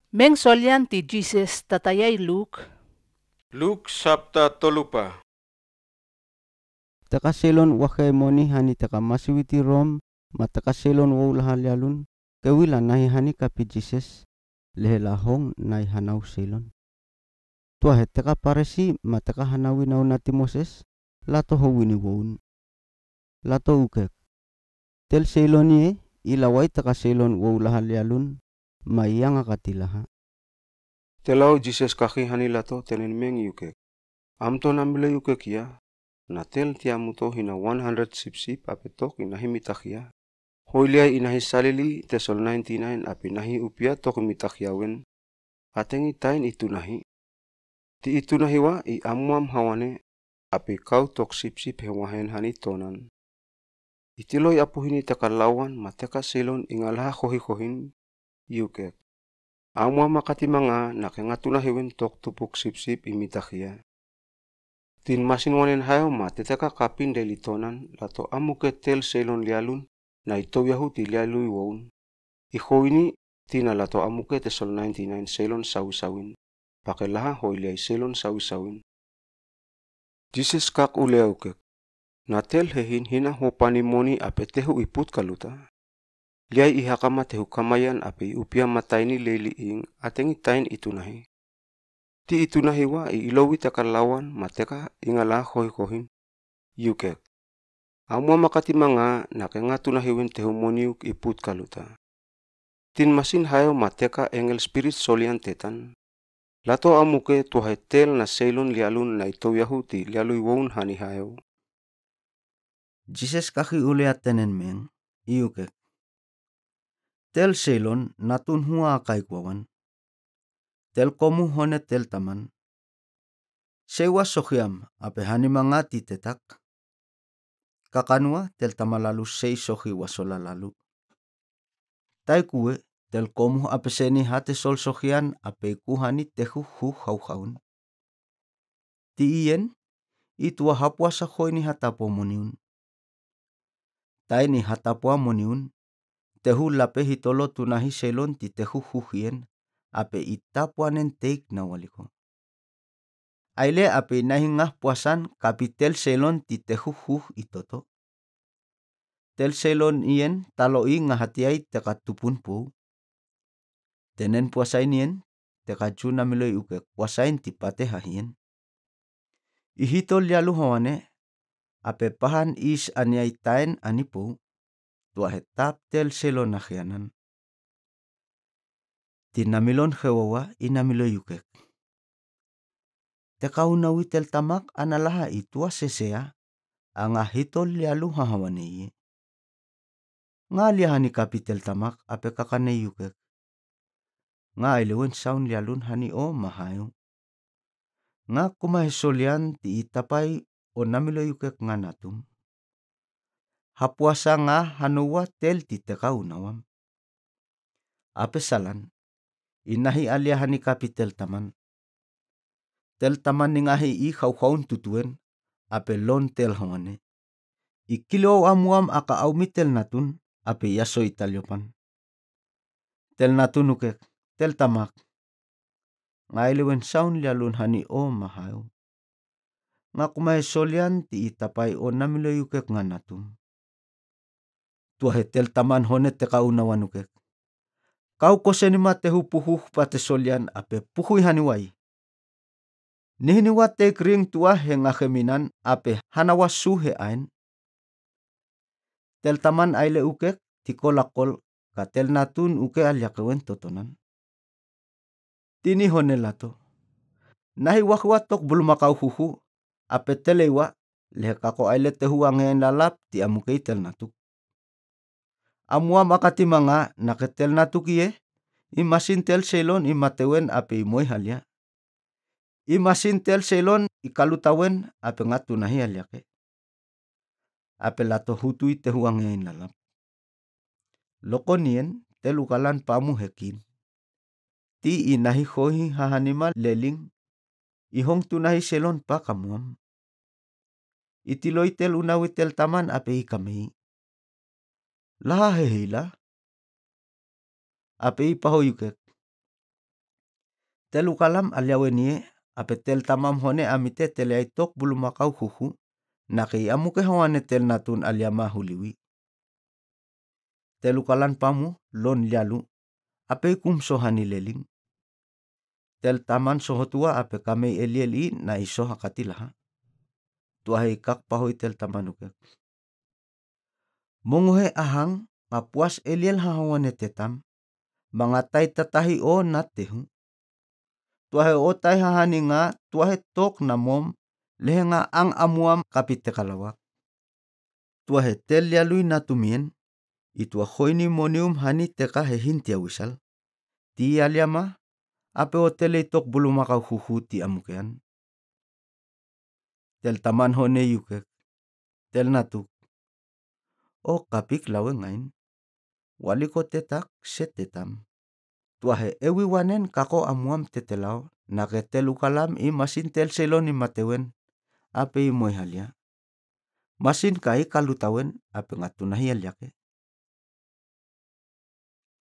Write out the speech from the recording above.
Meng solyan ti Jesus tatayay Luke. Luke sabta tolupa. Takaselon wakemoni hani takamasiwiti Rom matakaselon wulahalyalun kewila nahi hani kapi Jesus lehelahong nahi hanau selon. Tuahe teka paresi mataka hanawi nau nati Moses lato howini woun. Lato ukek. Tel selonie ilawai takaselon wulahalyalun mayanga katilaha. Telau Jesus kaki hani lato tenen meng yuke. Amto nambile yuke kia. Na tel tiamuto hina 100 sip apetok inahi mitakia. Hoilia inahi salili tesol 99 api nahi upia tok mitakiawen. Atengi tain itu nahi. Ti itu nahi wa I amuam hawane api kau tok sip hewahen hani tonan. Itiloi apuhini takalawan mateka selon ingalaha kohin yuke. Amuam makati mga nakengatuna hewen tok tupuk sip imitakia. Tin masin wanen hayo teteka kapin deli tonan lato amuke tel selon lialun na ito yahu ti lialui woun. Iko ini tina lato amuke tesol 99 selon sawi-sawin. Pakelaha hoiliay selon sawi-sawin. Jesus kak uleaukek. Na tel hehin hina hopani moni ape tehu iput kaluta. Liay ihakama tehu kamayan ape upia mataini leili ing atengi tain itu nahi. Ti itu nahi wa ilowi takalawan mateka ingala kohin yukek. Amua makati mga nakengatu nahi wen tehu moniuk iput kaluta. Tin masin hayo mateka engel spirit solian tetan. Lato amuke tuhay tel na selon lialun na ito yahuti lialui woun hani hayo. Jesus kaki uleat tenen meng iukek. Tel selon natun hua akai kwawan. Tel komu hone tel taman. Sewa sohiam ape hani mangati tetak. Kakanua tel tamalalu sei sohi wasola lalu. Tai kue tel komu ape seni hate sol sohian ape kuhani tehu hu hau-haun. Ti ien itua hapuasa hoini hatapo moniun. Tai ni hatapoa moniun tehu lape hitolo tunahi selon ti tehu hien ape itapuanen teik na waliko. Aile ape nahi ngah puasan kapitel selon ti tehu itoto. Tel selon ien taloi ngahatiai teka tupun pou. Tenen puasain ien teka juna miloi uke puasain ti pate hahien. Ihito lialu hawane ape pahan is aniai tain anipou. Tua hetap tel selon akhianan. Tinamilon hewawa inamiloi ukek. Teka unawi tel tamak analaha itua sesea angahito lialu hahawane iye. Nga liahani kapitel tamak ape kakane yukek. Nga ailewen saun lialun hani o mahayo. Nga kumahesolian ti itapai o namilo yukek nga natum. Hapuasa nga hanuwa tel ti teka unawam. Ape salan. Inahi aliahani kapitel taman. Tel taman ningahi I hau-haun tutuen ape lon tel hawane. Ikilo amuam aka aumitel natun ape yaso italiopan. Tel natun ukek, tel tamak. Ngailewen saun lialun hani o mahayo. Nga kumahe solian ti itapai o namilo ukek nga natum. Tuahe tel taman honet teka unawan ukek. Kau kosenima tehu puhuh pate solian ape puhui haniwai. Nihiniwa te kring tua henga kheminan ape hanawa suhe ain. Tel taman aile ukek tikolakol ka tel natun uke aliakewen totonan. Tini hone lato. Nahi wakwatok bulumakau huhu ape telewa lehekako aile tehu angeen lalap ti amukei tel natuk. Amua makati mga naketel natuk iye imasin tel selon imatewen ape imoy halia. Imasin tel selon ikalutawen ape ngatu nahi aliake. Ape lato hutui tehu angeen lalap. Lokonien tel ukalan pamu hekin. Ti inahi hohi hahanima leling. Ihong tunahi selon pa kamuam. Itiloi tel unawi tel taman ape ikamei. Laha hehila. Ape ipahoyukek. Telu kalam aliawenie ape tel tamam hone amite tel aitok bulu makau huhu. Naki amuke hawane tel natun aliama huliwi. Telu kalan pamu lon lialu ape kum sohani leling. Tel taman sohotua ape kamei elieli na iso hakatilaha. Tuahe kak pahoi tel tamanuke. Mongohe ahang ngapuas eliel hahawane tetam. Mangatai tatahi o natehu. Tuahe otai hahani nga tuahe tok namom lehe nga ang amuam kapite kalawak. Tuahe tel lialui natumien. Itua hoini monium hani teka hehintia wisal. Ti aliama ape o tele tok bulu makau huhu ti amukean. Tel taman hone yukek. Tel natuk. O kapik lawe ngain. Waliko tetak setetam. Tuahe ewi wanen kako amuam tetelao. Nake telu kalam i masin tel seloni matewen. Ape i moy halia. Masin kai kalutawen ape ngatunahi aliake.